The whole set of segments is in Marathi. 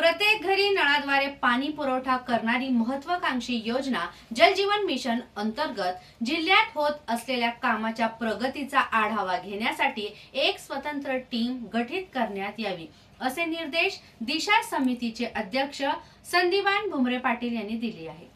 प्रत्येक घरी नळाद्वारे पाणी पुरवठा करणारी महत्त्वाकांक्षी योजना जल जीवन मिशन अंतर्गत जिल्ह्यात होत असलेल्या कामाच्या प्रगतीचा आढावा घेण्यासाठी एक स्वतंत्र टीम गठीत करण्यात यावी असे निर्देश दिशा समितीचे अध्यक्ष संदीपान भुमरे पाटील यांनी दिले आहेत।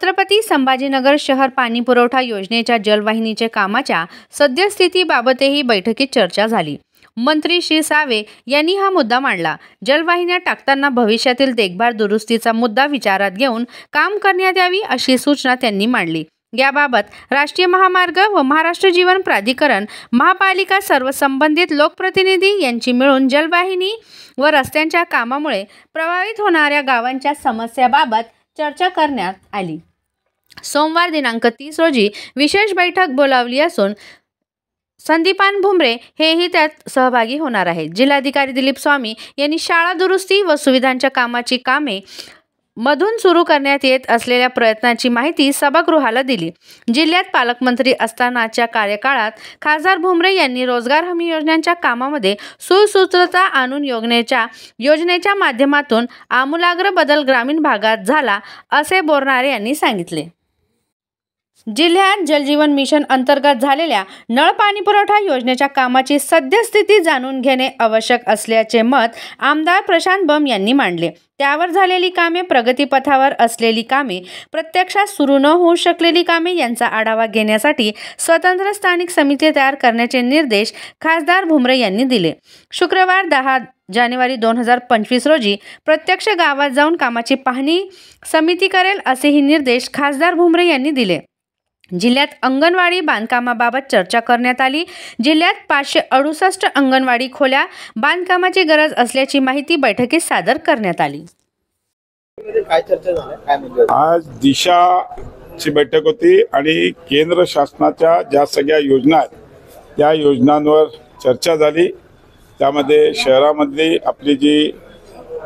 छत्रपती संभाजीनगर शहर पाणी पुरवठा योजनेच्या जलवाहिनीचे कामाच्या सद्यस्थितीबाबतही बैठकीत चर्चा झाली। मंत्री श्री सावे यांनी हा मुद्दा मांडला। जलवाहिन्या टाकताना भविष्यातील देखभाल दुरुस्तीचा मुद्दा विचारात घेऊन काम करण्यात यावी अशी सूचना त्यांनी मांडली। याबाबत राष्ट्रीय महामार्ग व महाराष्ट्र जीवन प्राधिकरण, महापालिका, सर्व संबंधित लोकप्रतिनिधी यांची मिळून जलवाहिनी व रस्त्यांच्या कामामुळे प्रभावित होणाऱ्या गावांच्या समस्याबाबत चर्चा करण्यात आली। सोमवार दिनांक 30 रोजी विशेष बैठक बोलावली असून संदीपान भुमरे हेही त्यात सहभागी होणार आहेत। जिल्हाधिकारी दिलीप स्वामी यांनी शाळा दुरुस्ती व सुविधांच्या कामाची कामे मधून सुरू करण्यात येत असलेल्या प्रयत्नाची माहिती सभागृहाला दिली। जिल्ह्यात पालकमंत्री असतानाच्या कार्यकाळात खासदार भुमरे यांनी रोजगार हमी योजनांच्या कामामध्ये सुसूत्रता आणून योजनेच्या माध्यमातून आमूलाग्र बदल ग्रामीण भागात झाला असे बोरनारे यांनी सांगितले। जिल्ह्यात जलजीवन मिशन अंतर्गत झालेल्या नळ पाणी पुरवठा योजनेच्या कामाची सद्यस्थिती जाणून घेणे आवश्यक असल्याचे मत आमदार प्रशांत बम यांनी मांडले। त्यावर झालेली कामे, प्रगतीपथावर असलेली कामे, प्रत्यक्षात सुरू न होऊ शकलेली कामे यांचा आढावा घेण्यासाठी स्वतंत्र स्थानिक समिती तयार करण्याचे निर्देश खासदार भुमरे यांनी दिले। शुक्रवार 10 जानेवारी 2025 रोजी प्रत्यक्ष गावात जाऊन कामाची पाहणी समिती करेल असेही निर्देश खासदार भुमरे यांनी दिले। जिल्ह्यात अंगणवाडी बांधकामाबाबत चर्चा करण्यात आली। जिल्ह्यात 568 अंगणवाडी खोल्या बांधकामाची गरज असल्याची माहिती बैठकीत सादर करण्यात आली। आज दिशाची बैठक होती आणि केंद्र शासनाच्या ज्या सगळ्या योजना आहेत त्या योजनांवर चर्चा झाली। त्यामध्ये शहरामधली आपली जी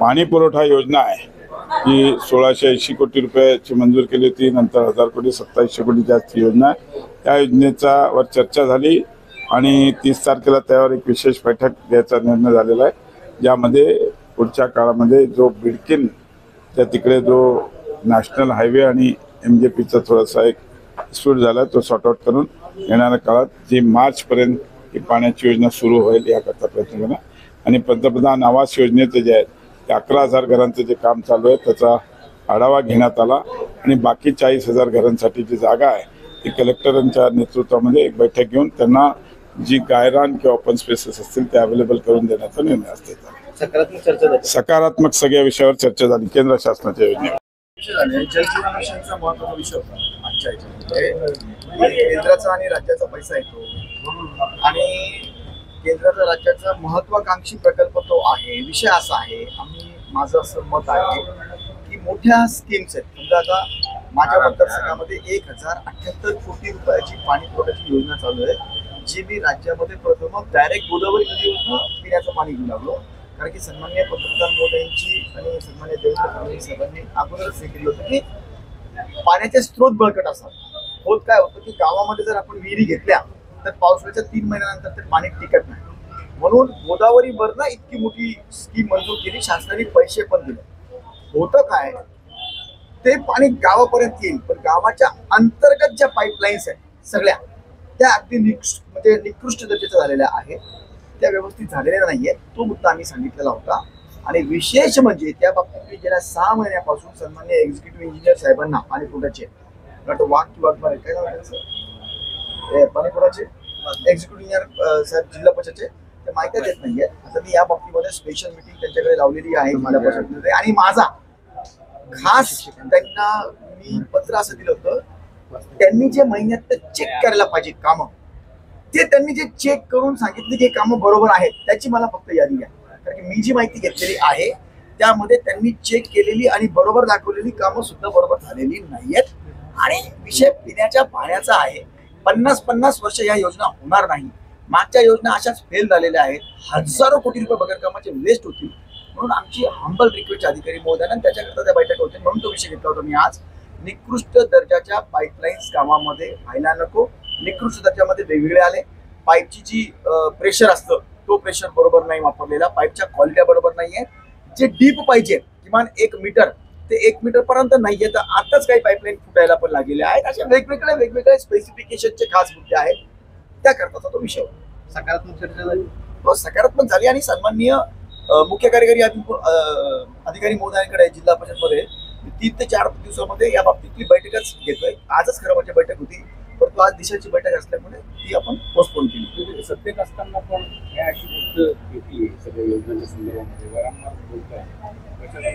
पाणी पुरवठा योजना आहे ही 1680 कोटी रुपयाची मंजूर केली होती। नंतर 1000 कोटी 2700 कोटी जास्त योजना आहे। त्या योजनेचा वर चर्चा झाली आणि 30 तारखेला त्यावर एक विशेष बैठक द्यायचा निर्णय झालेला आहे, ज्यामध्ये पुढच्या काळामध्ये जो बिडकीन त्या तिकडे जो नॅशनल हायवे आणि MJPचा थोडासा एक डिस्प्यूट झाला तो सॉर्ट आउट करून येणाऱ्या काळात जी मार्चपर्यंत ही पाण्याची योजना सुरू होईल याकरता प्रयत्न केला। आणि पंतप्रधान आवास योजनेचे जे आहे 11,000 घरांचं जे काम चालू आहे त्याचा आढावा घेण्यात आला आणि बाकी 40,000 घरांसाठी जी जागा आहे ती कलेक्टरांच्या नेतृत्वामध्ये एक बैठक घेऊन त्यांना जी गायरान किंवा ओपन स्पेसेस असतील ते अवेलेबल करून देण्याचा निर्णय असते। सकारात्मक चर्चा झाली। सकारात्मक सगळ्या विषयावर चर्चा झाली। केंद्र शासनाच्या योजनेवर जलजीवन मिशनचा महत्त्वाचा विषय होता आजच्या याच्यामध्ये। केंद्राचा आणि राज्याचा पैसा येतो आणि केंद्राचा राज्याचा महत्त्वाकांक्षी प्रकल्प तो आहे। विषय असा आहे, माझं असं मत आहे की मोठ्या स्कीम्स आहेत। समजा आता माझ्या मतदारसंघामध्ये 1078 कोटी रुपयाची पाणी पुरवठ्याची योजना चालू आहे, जी मी राज्यामध्ये प्रथम डायरेक्ट गोदावरी नदीवरून पिण्याचं पाणी घेऊन लागलो। कारण की सन्माननीय पंतप्रधान मोदींची आणि सन्माननीय देवेंद्र फडणवीस साहेबांनी अगोदरच हे केलं होतं की पाण्याचे स्रोत बळकट असतात। होत काय होतं की गावामध्ये जर आपण विहिरी घेतल्या तर पावसाळ्याच्या 3 महिन्यानंतर ते पाणी टिकत नाही, म्हणून गोदावरीवरनं इतकी मोठी स्कीम मंजूर केली, शासनाने पैसे पण दिले। होतं काय, ते पाणी गावापर्यंत येईल पण गावाच्या अंतर्गत ज्या पाईपलाईन्स आहेत सगळ्या त्या अगदी निकृष्ट दर्जाच्या झालेल्या आहेत, त्या व्यवस्थित झालेल्या नाहीयेत। तो मुद्दा आम्ही सांगितलेला होता आणि विशेष म्हणजे त्या बाबतीत गेल्या 6 महिन्यापासून सन्माननीय एक्झिक्युटिव्ह इंजिनियर साहेबांना पाणी पुरवठ्याचे पाणीपुराचे एक्झिक्युटिव्ह इंजिनियर साहेब जिल्हा परिषदचे ते माहिती देत नाहीये। आता मी या बाबतीमध्ये स्पेशल मीटिंग त्यांच्याकडे लावलेली आहे जिल्हा परिषदेमध्ये आणि माझा खास त्यांना मी पत्र असं दिलं होतं, त्यांनी जे महिन्यात चेक करायला पाहिजे कामं ते त्यांनी जे चेक करून सांगितले की कामं बरोबर आहेत त्याची मला फक्त यादी द्या। कारण की मी जी माहिती घेतलेली आहे त्यामध्ये त्यांनी चेक केलेली आणि बरोबर दाखवलेली कामं सुद्धा बरोबर झालेली नाहीयेत। आणि विषय पिण्याच्या पाण्याचा आहे। 50-50 वर्ष या योजना होणार नाही। मागच्या योजना अशाच फेल झालेल्या आहेत, हजारो कोटी रुपये बगैर कामाचे वेस्ट होतील। म्हणून आमची हंबल रिक्वेस्ट अधिकारी महोदयांना त्याच्याकरता त्या बैठक होते, म्हणून तो विषय घेतला होता मी आज। निकृष्ट दर्जाच्या पाईपलाईन्स कामामध्ये व्हायला नको। निकृष्ट दर्जामध्ये वेगवेगळे आले, पाईपची जी प्रेशर असतं तो प्रेशर बरोबर नाही वापरलेला, पाईपच्या क्वालिटी बरोबर नाहीये, जे डीप पाहिजे किमान 1 मीटर ते 1 मीटर पर्यंत नाहीये, तर आताच काही पाईपलाईन फुटायला पण लागलेल्या आहेत. अशा वेगवेगळे स्पेसिफिकेशनचे खास मुद्दे आहेत, त्या करताचा तो विषय होता. सकारात्मक चर्चा झाली. सकारात्मक झाली आणि सन्माननीय मुख्य कार्यकारी अधिकारी महोदयांकडे जिल्हा परिषदमध्ये 3 ते 4 दिवसामध्ये या बाबतीतली बैठकच घेतोय. आजच खरं म्हणजे बैठक होती, परंतु आज दिशाची बैठक असल्यामुळे ती आपण पोस्टपोन केली. सत्तेत असताना पण या अशी गोष्ट घेतली सगळ्या योजनांच्या संदर्भामध्ये वारंवार बोलताय. कशाचा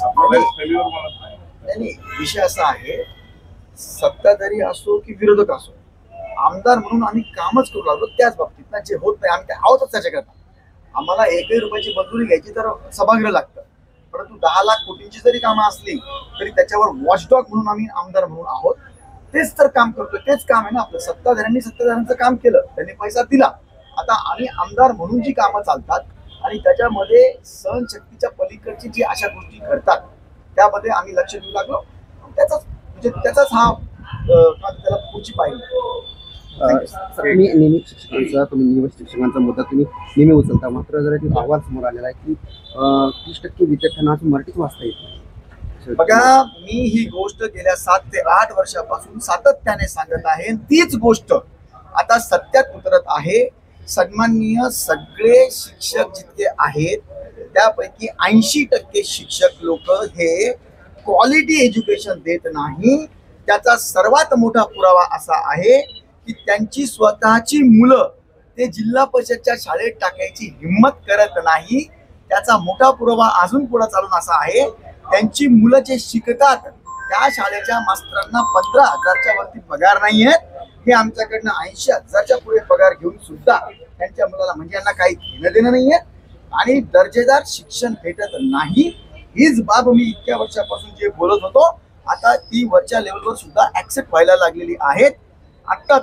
प्रॉब्लेम नाही, विषय असा आहे, सत्ताधारी असो की विरोधक असो, आमदार म्हणून आम्ही कामच करू लागलो त्याच बाबतीत ना, जे होत नाही आम्ही काय आहोतच त्याच्याकरता. आम्हाला 1 रुपयाची मंजुरी घ्यायची तर सभागृह लागतं, परंतु 10 लाख कोटींची जरी कामं असली तरी त्याच्यावर वॉचडॉग म्हणून आम्ही आमदार म्हणून आहोत. तेच तर काम करतोय, तेच काम आहे ना आपलं. सत्ताधाऱ्यांचं काम केलं, त्यांनी पैसा दिला. आता आम्ही आमदार म्हणून जी कामं चालतात आणि त्याच्यामध्ये सहनशक्तीच्या पलीकडची जी अशा गोष्टी घडतात त्यामध्ये आम्ही लक्ष देऊ लागलो. त्याचाच हा त्याला पुढची पाहिजे. तुम्ही नेहमी शिक्षकांचा मुद्दा तुम्ही नेहमी उचलता, मात्र जरा एक अहवाल समोर आलेला आहे की 30% विद्यार्थ्यांना अजून मराठीत वाचता येत नाही. बघा, मी ही गोष्ट गेल्या 7 ते 8 वर्षापासून सातत्याने सांगत आहे. तीच गोष्ट आता सत्यात उतरत आहे. सन्माननीय सगळे शिक्षक जितके आहेत त्यापैकी 80% शिक्षक लोक हे क्वालिटी एज्युकेशन देत नाही. त्याचा सर्वात मोठा पुरावा असा आहे की त्यांची स्वतःची मुलं ते जिल्हा परिषदच्या शाळेत टाकायची हिंमत करत नाही. त्याचा मोठा पुरावा अजून पुढे चालून असा आहे, त्यांची मुलं जे शिकतात त्या शाळेच्या मास्तरांना 15,000च्या वरती पगार नाही आहेत. हे आमच्याकडनं 80,000च्या पुढे पगार घेऊन सुद्धा त्यांच्या मुलाला म्हणजे यांना काही घेणं देणं नाहीये आणि दर्जेदार शिक्षण भेटत नाही. हीच बाब मी इतक्या वर्षापासून जे बोलत होतो आता ती वरच्या लेवलवर सुद्धा ऍक्सेप्ट व्हायला लागलेली आहेत. आता